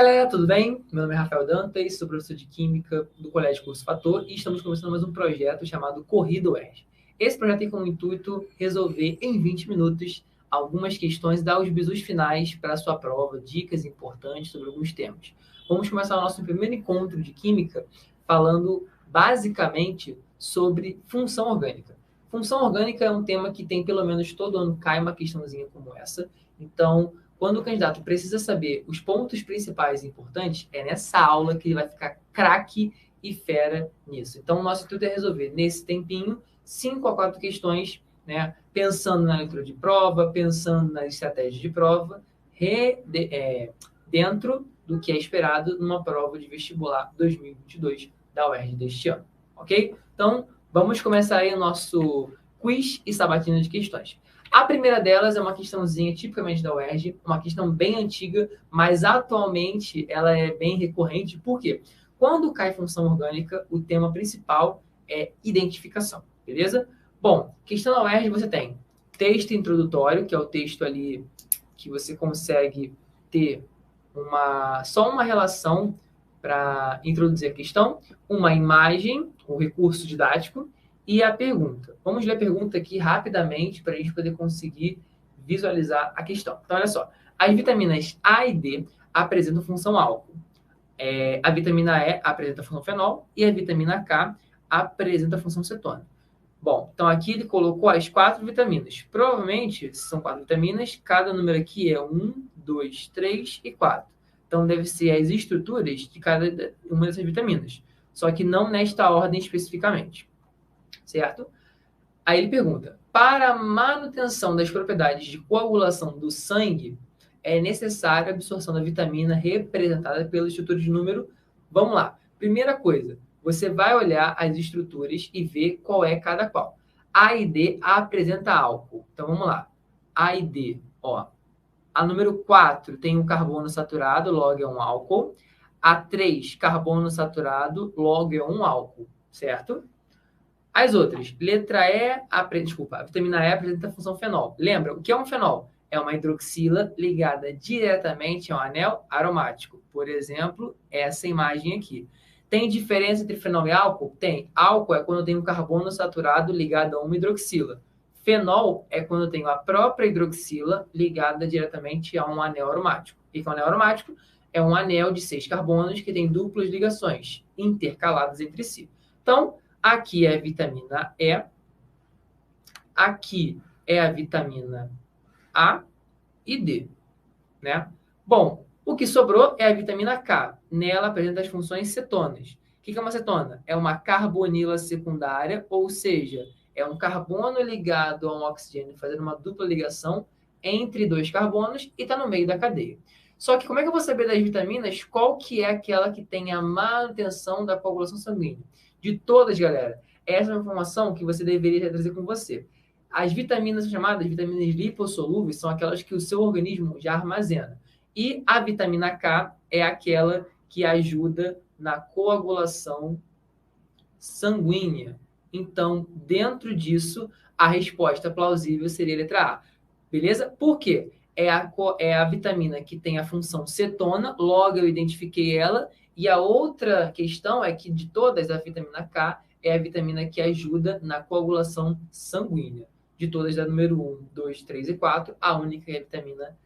galera, tudo bem? Meu nome é Rafael Dantas, sou professor de Química do Colégio Curso Fator e estamos começando mais um projeto chamado Corrida UERJ. Esse projeto tem como intuito resolver em 20 minutos algumas questões e dar os bisus finais para a sua prova, dicas importantes sobre alguns temas. Vamos começar o nosso primeiro encontro de Química falando basicamente sobre função orgânica. Função orgânica é um tema que tem pelo menos todo ano cai uma questãozinha como essa, então quando o candidato precisa saber os pontos principais e importantes, é nessa aula que ele vai ficar craque e fera nisso. Então, o nosso intuito é resolver, nesse tempinho, 5 a 4 questões, né? Pensando na leitura de prova, pensando nas estratégias de prova, dentro do que é esperado numa prova de vestibular 2022 da UERJ deste ano, ok? Então, vamos começar aí o nosso quiz e sabatina de questões. A primeira delas é uma questãozinha tipicamente da UERJ, uma questão bem antiga, mas atualmente ela é bem recorrente. Por quê? Quando cai função orgânica, o tema principal é identificação, beleza? Bom, questão da UERJ você tem texto introdutório, que é o texto ali que você consegue ter só uma relação para introduzir a questão, uma imagem, um recurso didático, e a pergunta. Vamos ler a pergunta aqui rapidamente para a gente poder conseguir visualizar a questão. Então, olha só. As vitaminas A e D apresentam função álcool. A vitamina E apresenta a função fenol e a vitamina K apresenta a função cetona. Bom, então aqui ele colocou as 4 vitaminas. Provavelmente, são 4 vitaminas, cada número aqui é 1, 2, 3 e 4. Então, deve ser as estruturas de cada uma dessas vitaminas. Só que não nesta ordem especificamente. Certo? Aí ele pergunta, para a manutenção das propriedades de coagulação do sangue, é necessária a absorção da vitamina representada pela estrutura de número. Vamos lá. Primeira coisa, você vai olhar as estruturas e ver qual é cada qual. A e D apresenta álcool. Então, vamos lá. A e D, ó. A número 4 tem um carbono saturado, logo é um álcool. A 3, carbono saturado, logo é um álcool, certo? As outras, letra E, a vitamina E apresenta a função fenol. Lembra, o que é um fenol? É uma hidroxila ligada diretamente a um anel aromático. Por exemplo, essa imagem aqui. Tem diferença entre fenol e álcool? Tem. Álcool é quando eu tenho um carbono saturado ligado a uma hidroxila. Fenol é quando eu tenho a própria hidroxila ligada diretamente a um anel aromático. E que é um anel aromático? É um anel de 6 carbonos que tem duplas ligações intercaladas entre si. Então, aqui é a vitamina E, aqui é a vitamina A e D, né? Bom, o que sobrou é a vitamina K. Nela apresenta as funções cetonas. O que é uma cetona? É uma carbonila secundária, ou seja, é um carbono ligado a um oxigênio, fazendo uma dupla ligação entre 2 carbonos e está no meio da cadeia. Só que como é que eu vou saber das vitaminas qual que é aquela que tem a manutenção da coagulação sanguínea? De todas, galera, essa é uma informação que você deveria trazer com você. As vitaminas chamadas vitaminas lipossolúveis são aquelas que o seu organismo já armazena. E a vitamina K é aquela que ajuda na coagulação sanguínea. Então, dentro disso, a resposta plausível seria a letra A. Beleza? Por quê? É a vitamina que tem a função cetona, logo eu identifiquei ela. E a outra questão é que, de todas, a vitamina K é a vitamina que ajuda na coagulação sanguínea. De todas, da número 1, 2, 3 e 4, a única que é a vitamina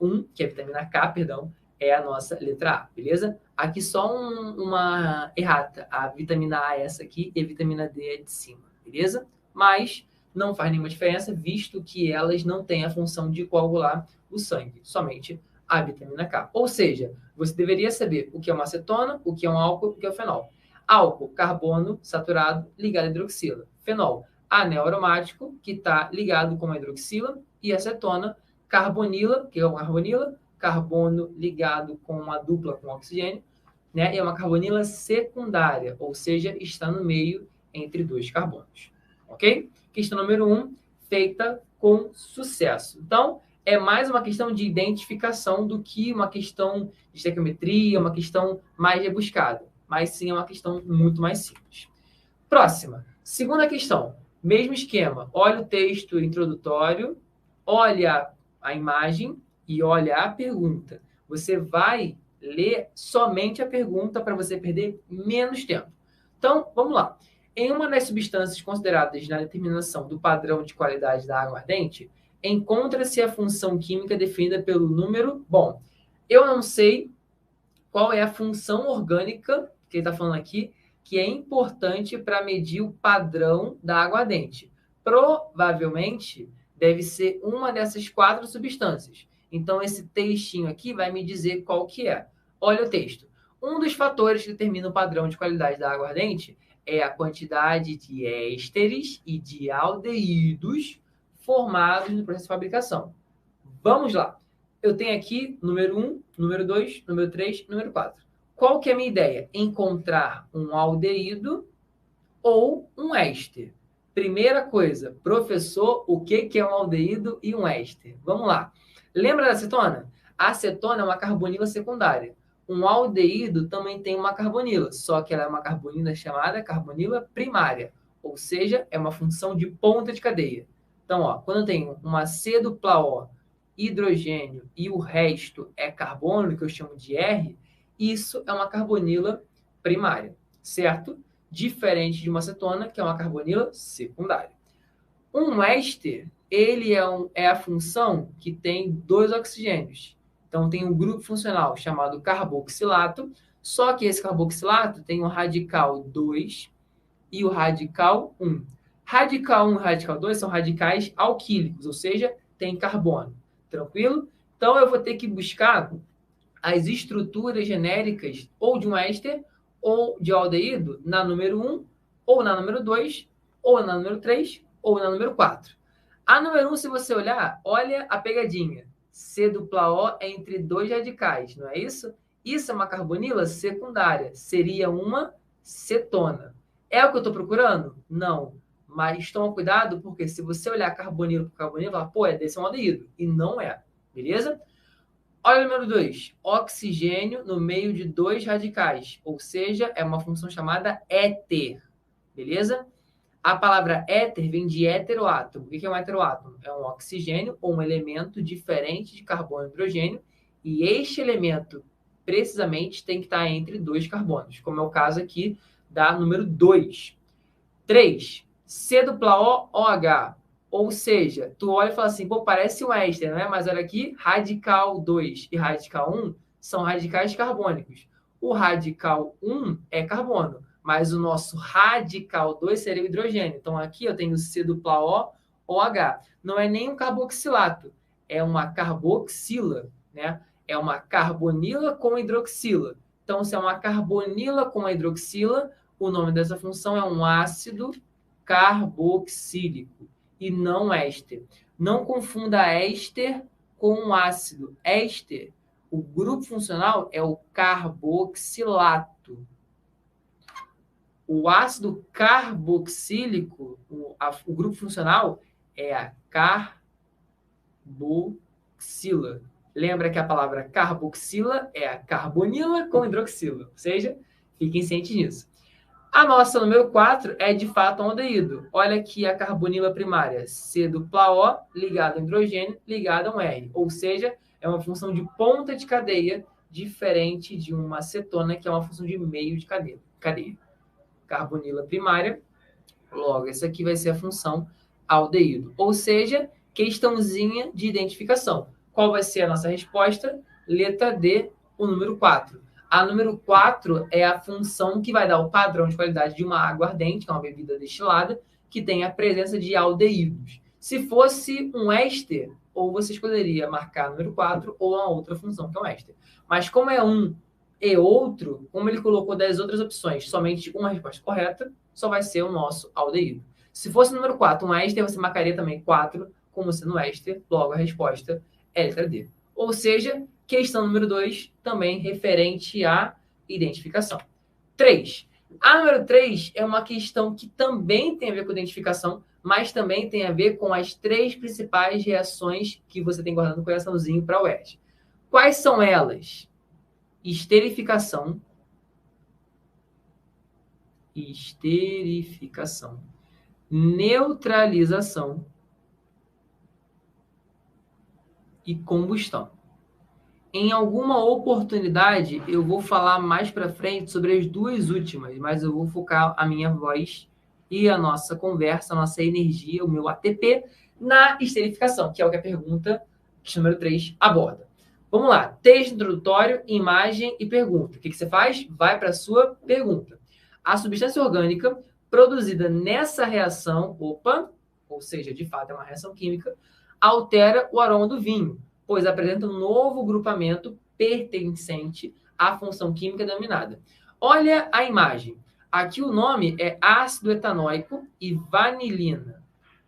1, que é a vitamina K, perdão, é a nossa letra A, beleza? Aqui só uma errata. A vitamina A é essa aqui e a vitamina D é de cima, beleza? Mas não faz nenhuma diferença, visto que elas não têm a função de coagular o sangue, somente a vitamina K. Ou seja, você deveria saber o que é uma acetona, o que é um álcool, o que é o fenol. Álcool, carbono saturado ligado à hidroxila. Fenol, anel aromático, que está ligado com a hidroxila. E acetona, carbonila, que é uma carbonila, carbono ligado com uma dupla com oxigênio, né? E é uma carbonila secundária, ou seja, está no meio entre 2 carbonos. Ok? Questão número 1, feita com sucesso. Então, é mais uma questão de identificação do que uma questão de estequiometria, uma questão mais rebuscada. Mas sim, é uma questão muito mais simples. Próxima. Segunda questão. Mesmo esquema. Olha o texto introdutório, olha a imagem e olha a pergunta. Você vai Lê somente a pergunta para você perder menos tempo. Então, vamos lá. Em uma das substâncias consideradas na determinação do padrão de qualidade da água ardente, encontra-se a função química definida pelo número... Bom, eu não sei qual é a função orgânica que ele está falando aqui, que é importante para medir o padrão da água ardente. Provavelmente deve ser uma dessas 4 substâncias. Então, esse textinho aqui vai me dizer qual que é. Olha o texto. Um dos fatores que determina o padrão de qualidade da água ardente é a quantidade de ésteres e de aldeídos formados no processo de fabricação. Vamos lá. Eu tenho aqui número 1, número 2, número 3, número 4. Qual que é a minha ideia? Encontrar um aldeído ou um éster. Primeira coisa, professor, o que é um aldeído e um éster? Vamos lá. Lembra da acetona? A acetona é uma carbonila secundária. Um aldeído também tem uma carbonila, só que ela é uma carbonila chamada carbonila primária, ou seja, é uma função de ponta de cadeia. Então, ó, quando eu tenho uma C dupla O, hidrogênio e o resto é carbono, que eu chamo de R, isso é uma carbonila primária, certo? Diferente de uma acetona, que é uma carbonila secundária. Um éster, ele é a função que tem 2 oxigênios. Então, tem um grupo funcional chamado carboxilato, só que esse carboxilato tem o radical 2 e o radical 1. Radical 1 e radical 2 são radicais alquílicos, ou seja, tem carbono. Tranquilo? Então, eu vou ter que buscar as estruturas genéricas ou de um éster ou de aldeído na número 1, ou na número 2, ou na número 3, ou na número 4. A número 1, se você olhar, olha a pegadinha. C dupla O é entre 2 radicais, não é isso? Isso é uma carbonila secundária. Seria uma cetona. É o que eu estou procurando? Não. Mas toma cuidado, porque se você olhar carbonila por carbonila, fala, pô, desse é um aldeído. E não é. Beleza? Olha o número 2. Oxigênio no meio de 2 radicais. Ou seja, é uma função chamada éter. Beleza? A palavra éter vem de heteroátomo. O que é um heteroátomo? É um oxigênio ou um elemento diferente de carbono e hidrogênio. E este elemento, precisamente, tem que estar entre 2 carbonos, como é o caso aqui da número 2. 3. C dupla O, OH. Ou seja, tu olha e fala assim, pô, parece um éster, né? Mas olha aqui, radical 2 e radical 1 são radicais carbônicos. O radical 1 é carbono, mas o nosso radical 2 seria o hidrogênio. Então aqui eu tenho C dupla O, OH. Não é nem um carboxilato, é uma carboxila, né? É uma carbonila com hidroxila. Então, se é uma carbonila com hidroxila, o nome dessa função é um ácido carboxílico e não éster. Não confunda éster com um ácido. Éster, o grupo funcional é o carboxilato. O ácido carboxílico, o grupo funcional é a carboxila. Lembra que a palavra carboxila é a carbonila com hidroxila. Ou seja, fiquem cientes nisso. A nossa número 4 é de fato um aldeído. Olha aqui a carbonila primária, C dupla O, ligada ao hidrogênio, ligada a um R. Ou seja, é uma função de ponta de cadeia, diferente de uma acetona, que é uma função de meio de cadeia. Carbonila primária, logo, essa aqui vai ser a função aldeído. Ou seja, questãozinha de identificação. Qual vai ser a nossa resposta? Letra D, o número 4. A número 4 é a função que vai dar o padrão de qualidade de uma água ardente, que é uma bebida destilada, que tem a presença de aldeídos. Se fosse um éster, ou você escolheria marcar a número 4 ou a outra função, que é um éster. Mas como é um e outro, como ele colocou das outras opções somente uma resposta correta, só vai ser o nosso aldeído. Se fosse o número 4, um éster, você marcaria também 4 como sendo éster, logo a resposta é letra D. Ou seja, questão número 2, também referente à identificação. 3. A número 3 é uma questão que também tem a ver com identificação, mas também tem a ver com as 3 principais reações que você tem guardado no coraçãozinho para o UERJ. Quais são elas? Esterificação, neutralização e combustão. Em alguma oportunidade, eu vou falar mais para frente sobre as duas últimas, mas eu vou focar a minha voz e a nossa conversa, a nossa energia, o meu ATP, na esterificação, que é o que a pergunta número 3 aborda. Vamos lá. Texto introdutório, imagem e pergunta. O que você faz? Vai para a sua pergunta. A substância orgânica produzida nessa reação, ou seja, de fato é uma reação química, altera o aroma do vinho, pois apresenta um novo grupamento pertencente à função química denominada. Olha a imagem. Aqui o nome é ácido etanóico e vanilina.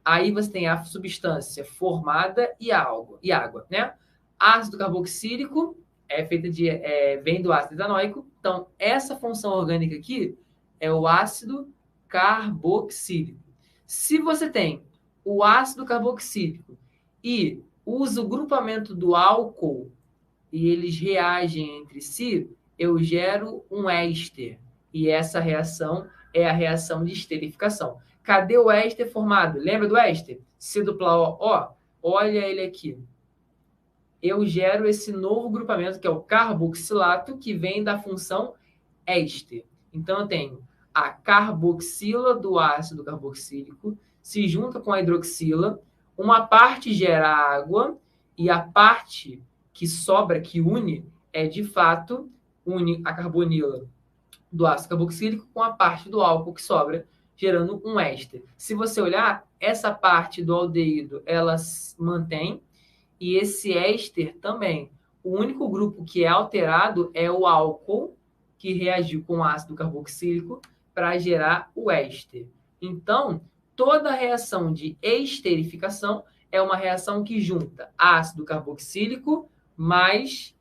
Aí você tem a substância formada e água, né? Ácido carboxílico vem do ácido etanoico. Então, essa função orgânica aqui é o ácido carboxílico. Se você tem o ácido carboxílico e usa o grupamento do álcool e eles reagem entre si, eu gero um éster. E essa reação é a reação de esterificação. Cadê o éster formado? Lembra do éster? C dupla O. Ó, olha ele aqui. Eu gero esse novo grupamento, que é o carboxilato, que vem da função éster. Então, eu tenho a carboxila do ácido carboxílico, se junta com a hidroxila, uma parte gera água, e a parte que sobra, que une, de fato, une a carbonila do ácido carboxílico com a parte do álcool que sobra, gerando um éster. Se você olhar, essa parte do aldeído, ela mantém, e esse éster também. O único grupo que é alterado é o álcool, que reagiu com o ácido carboxílico para gerar o éster. Então, toda reação de esterificação é uma reação que junta ácido carboxílico mais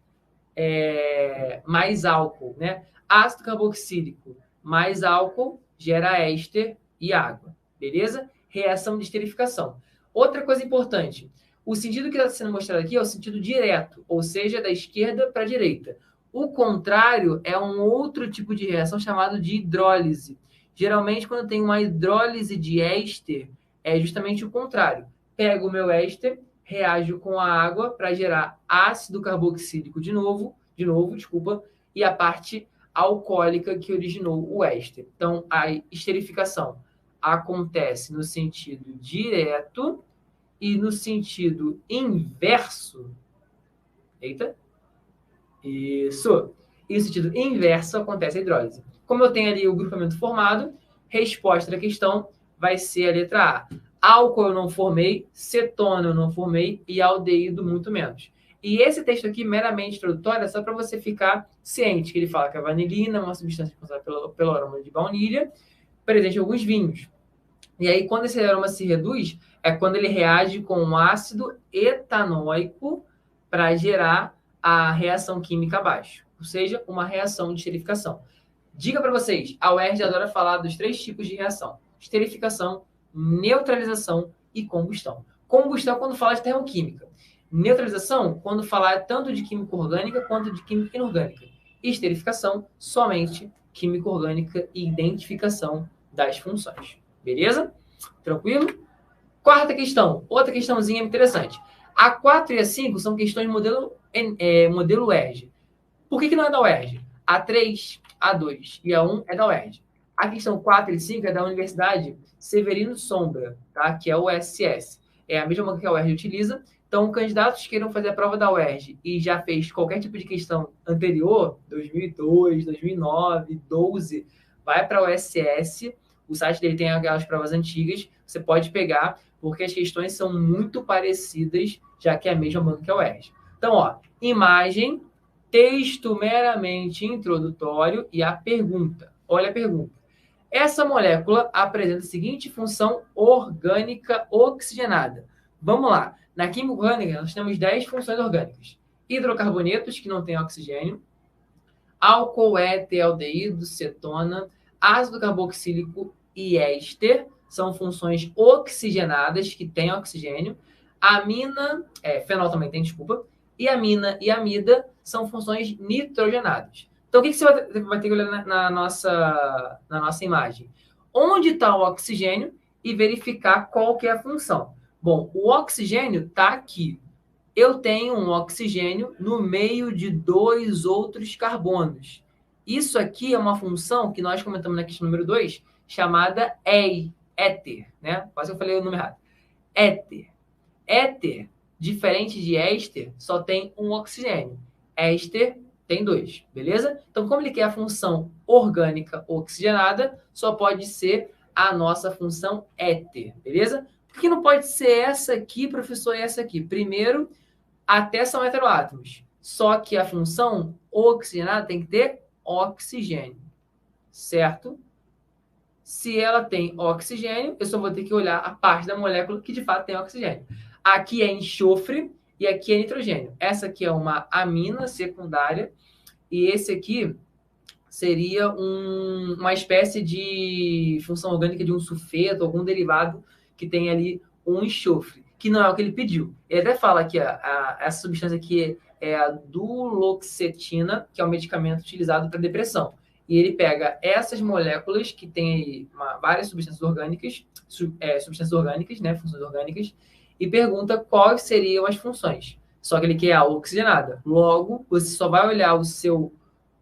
álcool, né? Ácido carboxílico mais álcool gera éster e água, beleza? Reação de esterificação. Outra coisa importante, o sentido que está sendo mostrado aqui é o sentido direto, ou seja, da esquerda para a direita. O contrário é um outro tipo de reação chamado de hidrólise. Geralmente, quando tem uma hidrólise de éster, é justamente o contrário. Pego o meu éster, reajo com a água para gerar ácido carboxílico de novo, desculpa, e a parte alcoólica que originou o éster. Então, a esterificação acontece no sentido direto e no sentido inverso. Eita! Isso! E no sentido inverso acontece a hidrólise. Como eu tenho ali o grupamento formado, resposta da questão vai ser a letra A. Álcool eu não formei, cetona eu não formei e aldeído muito menos. E esse texto aqui, meramente introdutório, é só para você ficar ciente, que ele fala que a vanilina é uma substância responsável pelo aroma de baunilha, presente em alguns vinhos. E aí, quando esse aroma se reduz, é quando ele reage com um ácido etanóico para gerar a reação química abaixo, ou seja, uma reação de esterificação. Dica para vocês, a UERJ adora falar dos 3 tipos de reação: esterificação, neutralização e combustão. Combustão quando fala de termoquímica. Neutralização quando falar tanto de química orgânica quanto de química inorgânica. E esterificação, somente química orgânica e identificação das funções. Beleza? Tranquilo? Quarta questão, outra questãozinha interessante. A 4 e a 5 são questões modelo UERJ. Por que não é da UERJ? A 3, a 2 e a 1 é da UERJ. A questão 4 e 5 é da Universidade Severino Sombra, tá? Que é o USS. É a mesma banca que a UERJ utiliza. Então, candidatos que queiram fazer a prova da UERJ e já fez qualquer tipo de questão anterior, 2002, 2009, 12, vai para o USS. O site dele tem aquelas provas antigas, você pode pegar, porque as questões são muito parecidas, já que é a mesma banca que a UERJ. Então, ó, imagem, texto meramente introdutório e a pergunta. Olha a pergunta. Essa molécula apresenta a seguinte função orgânica oxigenada. Vamos lá. Na química orgânica, nós temos 10 funções orgânicas. Hidrocarbonetos, que não têm oxigênio, álcool, éter, aldeído, cetona, ácido carboxílico e éster, são funções oxigenadas, que têm oxigênio. Amina, fenol também tem, desculpa. E amina e amida são funções nitrogenadas. Então, o que você vai ter que olhar na nossa imagem? Onde está o oxigênio e verificar qual que é a função. Bom, o oxigênio está aqui. eu tenho um oxigênio no meio de 2 outros carbonos. Isso aqui é uma função que nós comentamos na questão número 2, chamada éter, né? Quase eu falei o nome errado. Éter. Éter, diferente de éster, só tem um oxigênio. Éster tem 2, beleza? Então, como ele quer a função orgânica oxigenada, só pode ser a nossa função éter, beleza? Por que não pode ser essa aqui, professor, e essa aqui? Primeiro, até são heteroátomos. Só que a função oxigenada tem que ter oxigênio, certo? Se ela tem oxigênio, eu só vou ter que olhar a parte da molécula que de fato tem oxigênio. Aqui é enxofre e aqui é nitrogênio. Essa aqui é uma amina secundária e esse aqui seria uma espécie de função orgânica de um sulfeto, algum derivado que tem ali um enxofre, que não é o que ele pediu. Ele até fala que essa substância aqui é a duloxetina, que é um medicamento utilizado para depressão. E ele pega essas moléculas que têm aí várias substâncias orgânicas, né, funções orgânicas, e pergunta quais seriam as funções. Só que ele quer a oxigenada. Logo, você só vai olhar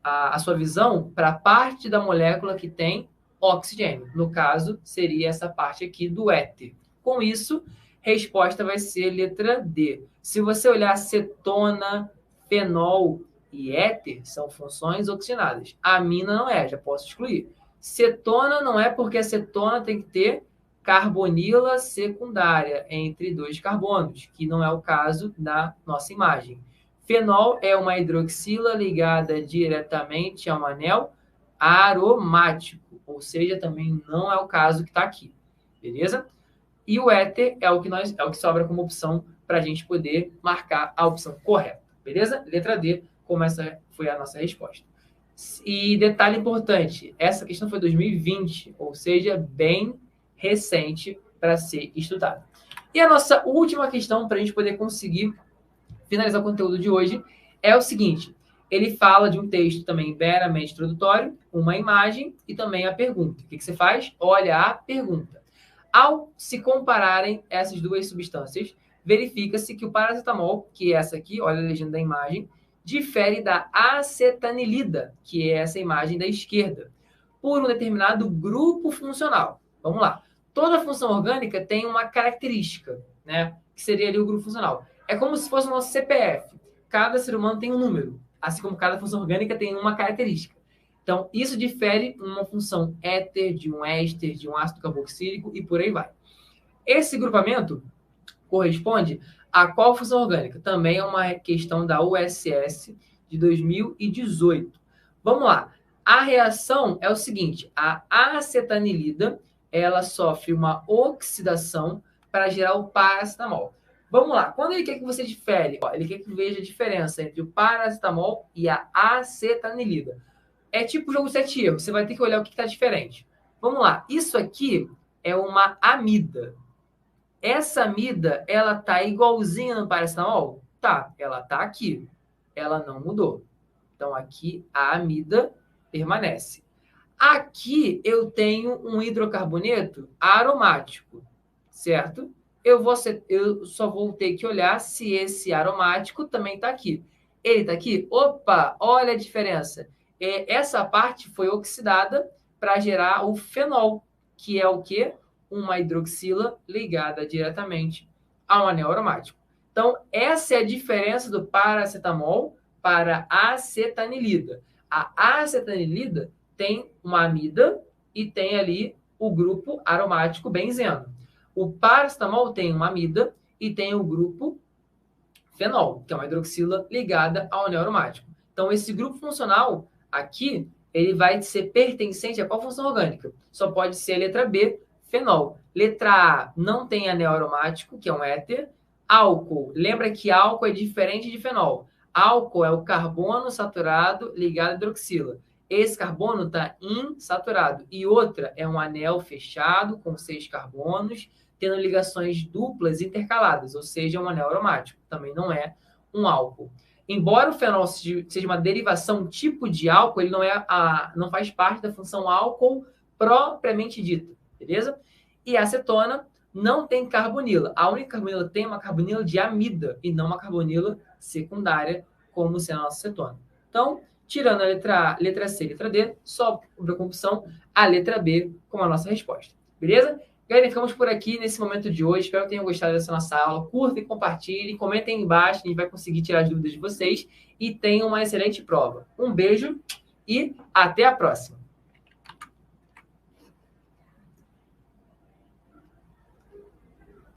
a sua visão para a parte da molécula que tem oxigênio. No caso, seria essa parte aqui do éter. Com isso, resposta vai ser letra D. Se você olhar cetona, fenol e éter, são funções oxigenadas. Amina não é, já posso excluir. Cetona não é porque a cetona tem que ter carbonila secundária entre 2 carbonos, que não é o caso da nossa imagem. Fenol é uma hidroxila ligada diretamente a um anel aromático, ou seja, também não é o caso que está aqui, beleza? E o éter é o que sobra como opção para a gente poder marcar a opção correta, beleza? Letra D, como essa foi a nossa resposta. E detalhe importante, essa questão foi 2020, ou seja, bem recente para ser estudada. E a nossa última questão, para a gente poder conseguir finalizar o conteúdo de hoje, é o seguinte. Ele fala de um texto também meramente introdutório, uma imagem e também a pergunta. O que você faz? Olha a pergunta. Ao se compararem essas duas substâncias, verifica-se que o paracetamol, que é essa aqui, olha a legenda da imagem, difere da acetanilida, que é essa imagem da esquerda, por um determinado grupo funcional. Vamos lá. Toda função orgânica tem uma característica, né? Que seria ali o grupo funcional. É como se fosse o nosso CPF. Cada ser humano tem um número, assim como cada função orgânica tem uma característica. Então, isso difere uma função éter, de um éster, de um ácido carboxílico e por aí vai. Esse grupamento corresponde a qual função orgânica? Também é uma questão da USS de 2018. Vamos lá. A reação é o seguinte, a acetanilida, ela sofre uma oxidação para gerar o paracetamol. Vamos lá. Quando ele quer que você difere, ele quer que veja a diferença entre o paracetamol e a acetanilida. É tipo o jogo 7 erros. Você vai ter que olhar o que está diferente. Vamos lá. Isso aqui é uma amida. Essa amida, ela tá igualzinha no paracetamol? Tá. Ela tá aqui. Ela não mudou. Então, aqui a amida permanece. Aqui eu tenho um hidrocarboneto aromático, certo? Eu só vou ter que olhar se esse aromático também está aqui. Ele está aqui? Opa, olha a diferença. Essa parte foi oxidada para gerar o fenol, que é o quê? Uma hidroxila ligada diretamente a um anel aromático. Então, essa é a diferença do paracetamol para a acetanilida. A acetanilida tem uma amida e tem ali o grupo aromático benzeno. O paracetamol tem uma amida e tem o grupo fenol, que é uma hidroxila ligada ao anel aromático. Então, esse grupo funcional aqui, ele vai ser pertencente a qual função orgânica? Só pode ser a letra B, fenol. Letra A não tem anel aromático, que é um éter. Álcool. Lembra que álcool é diferente de fenol. Álcool é o carbono saturado ligado à hidroxila. Esse carbono está insaturado. E outra é um anel fechado com 6 carbonos, tendo ligações duplas intercaladas, ou seja, um anel aromático. Também não é um álcool. Embora o fenol seja uma derivação tipo de álcool, ele não faz parte da função álcool propriamente dita, beleza? E a acetona não tem carbonila. A única carbonila tem uma carbonila de amida e não uma carbonila secundária, como sendo a nossa cetona. Então, tirando a letra C e letra D, só para a opção a letra B como a nossa resposta. Beleza? Galera, ficamos por aqui nesse momento de hoje. Espero que tenham gostado dessa nossa aula. Curtem, compartilhem, comentem aí embaixo. A gente vai conseguir tirar as dúvidas de vocês. E tenham uma excelente prova. Um beijo e até a próxima.